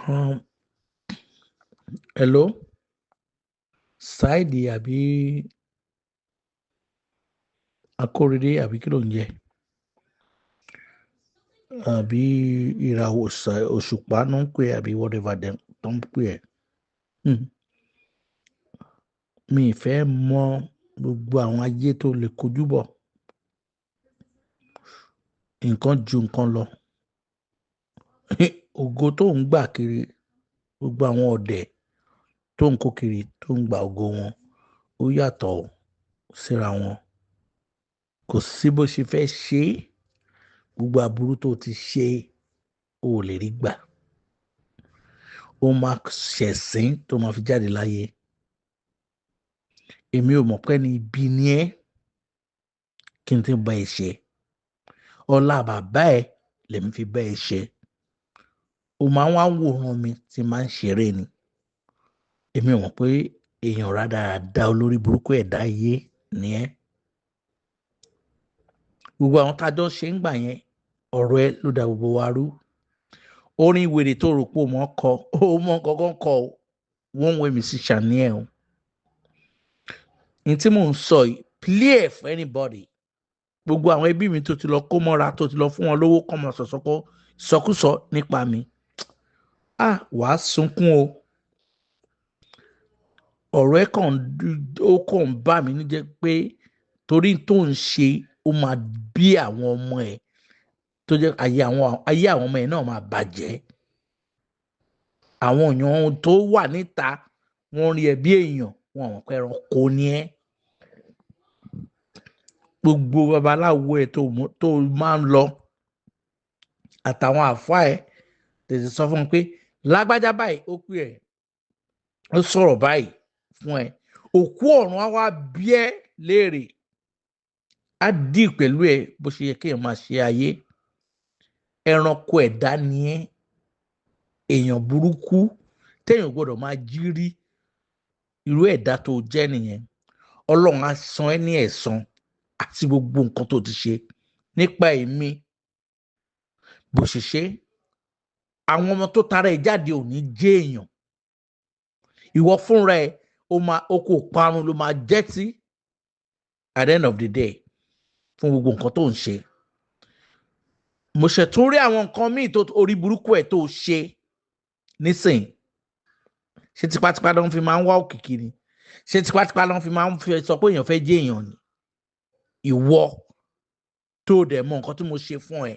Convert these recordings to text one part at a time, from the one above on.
Um, hello, Saidi àbí Akórèdé àbí kí ló ń jẹ́? Àbí ìràwọ̀ òṣùpá ló ń pè é àbí whatever dem tó ń pè ẹ́. Mi ì fẹ́ mọ gbogbo àwọn ayé tó lè kojú bọ̀. Nǹkan ju nǹkan lọ. Ògo tó ń gbà kiri, gbogbo àwọn ọ̀dẹ̀ tó ń kó kiri tó ń gba ògo wọn, ó yàtọ̀ síra wọn. Kò sí bó ṣe fẹ́ ṣe é, gbogbo aburú tó ti ṣe ó lè rí gbà. Ó máa ṣẹ̀sín tó máa fi jáde láyé. Èmi ò mọ̀ pé ní ibi ni ẹ́ kí n tí bá ẹ ṣe. Ọlá bàbá ẹ lèmi fi bá ẹ ṣe. Ó máa ń wá wòran mi tí máa ń ṣeré ni. Èmi ò mọ̀ pé èèyàn rádaràda olórí burúkú ẹ̀dá ayé ni ẹ́. Gbogbo àwọn tájọ́ ṣe ń gbà yẹn, ọ̀rọ̀ ẹ ló da gbogbo wa rú. Orin wèrè tó rò pé ó mọ̀ kọ, ó mọ̀ kankan kọ one way musician ni ẹ̀ o. Ní tí mò ń sọ yìí, play for anybody. Gbogbo àwọn ẹbí mi tó ti lọ kó mọ́ra, tó ti lọ fún wọn lówó kọ́ mọ́ sọ̀sọ́kúsọ nípa mi. Wàá sunkún o. Ọ̀rọ̀ ẹ kàn bá mi níjẹ́ pé torí tó ń ṣe ó máa bí àwọn ọmọ ẹ̀ tó jẹ́ ayé àwọn ọmọ ẹ̀ náà máa bàjẹ́. Àwọn èèyàn tó wà níta wọ́n rí ẹ bí èèyàn, wọn mọ̀ pé ẹranko ni ẹ́. Gbogbo babaláwo ẹ̀ tó máa ń lọ àtàwọn àfáà ẹ̀ tètè sọ fún un pé lágbájá báyìí ó pè ẹ́, ó sọ̀rọ̀ báyìí fún ẹ. Òkú ọ̀run á wá bí ẹ́ léèrè. Á dì pẹ̀lú ẹ bó ṣe yẹ kéèyàn máa ṣe ayé. Ẹranko ẹ̀dá ni ẹ́. Èèyàn burúkú téèyàn gbọ́dọ̀ máa jí rí. Irú ẹ̀dá tó jẹ́ nìyẹn. Ọlọ́run á san ẹ́ ní ẹ̀san àti gbogbo nǹkan tó ti ṣe nípa èmi bó ṣe ṣe. Àwọn ọmọ tó tara ẹ̀ jáde ò ní jẹ́ èèyàn. Ìwọ fúnra ẹ̀ o kò parun ló máa jẹ́ tí at the end of the day fún gbogbo nǹkan tó ń ṣe. Mo ṣẹ̀tún rí àwọn nǹkan míì tó orí burúkú ẹ̀ tó ṣe nísìn. Ṣé tipátipá ló ń fi máa ń wá òkìkí ni? Ṣé tipátipá ló ń fi máa ń sọ pé èèyàn fẹ́ jẹ́ èèyàn ni? Ìwọ tó dẹ̀ mọ nǹkan tí mo ṣe fún ẹ.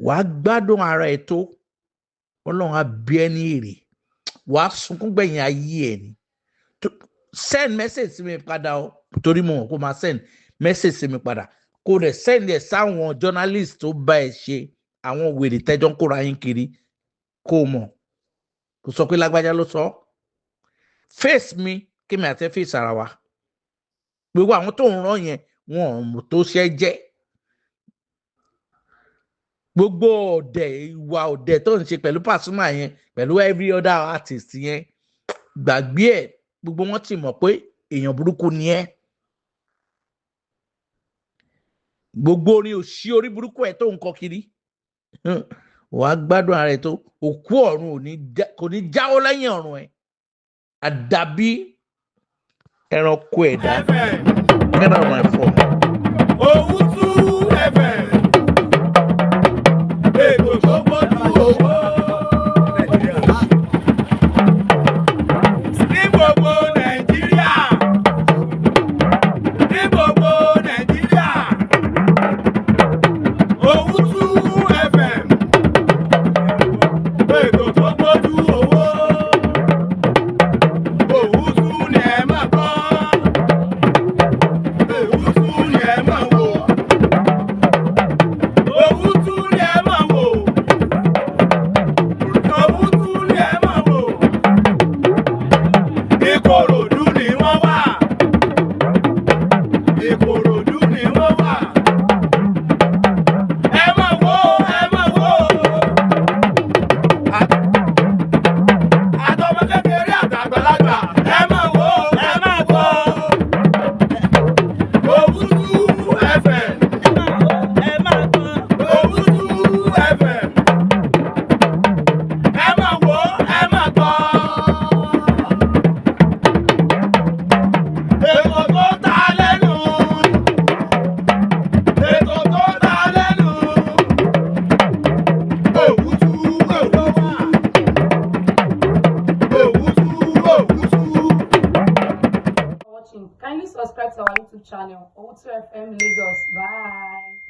Wàá gbádùn ara ẹ tó. Ọlọ́run á bí ẹ ní èrè. Wàá sunkún gbẹ̀yìn ayé ẹ ni. Send message sí mi padà o torí mo mọ̀ kó máa send message sí mi padà. Kó dẹ̀ send ẹ̀ sáwọn journalist tó bá ẹ ṣe àwọn wèrè tẹ́jọ́ ń kóra yín kiri kó mọ̀. Kò sọ pé lágbájá ló sọ. Face mi kí mi àti ẹ face ara wa. Gbogbo àwọn tó ń rán yẹn wọn ò tó ṣẹ́ jẹ́. Gbogbo ìwà ọ̀dẹ̀ tó ń ṣe pẹ̀lú Pasuma yẹn pẹ̀lú every other artist yẹn gbàgbé ẹ̀. Gbogbo wọn ti mọ̀ pé èèyàn burúkú ni ẹ́. Gbogbo orin òṣì orí burúkú ẹ̀ tó ń kọ kiri wàá gbádùn ara ẹ̀ tó. Òkú ọ̀run kò ní jáwọ́ lẹ́yìn ọ̀run ẹ̀. Àdàbí ẹranko ẹ̀dá. Get out of my phone. Owutu FM. Ètò tó gbójú owó. Ní gbogbo Nàìjíríà. Ní gbogbo Nàìjíríà. Owutu FM. Ètò tó gbójú owó. Owutu ni ẹ máa gbọ́. Owutu ni YouTube channel, Owutu FM Lagos. Bye.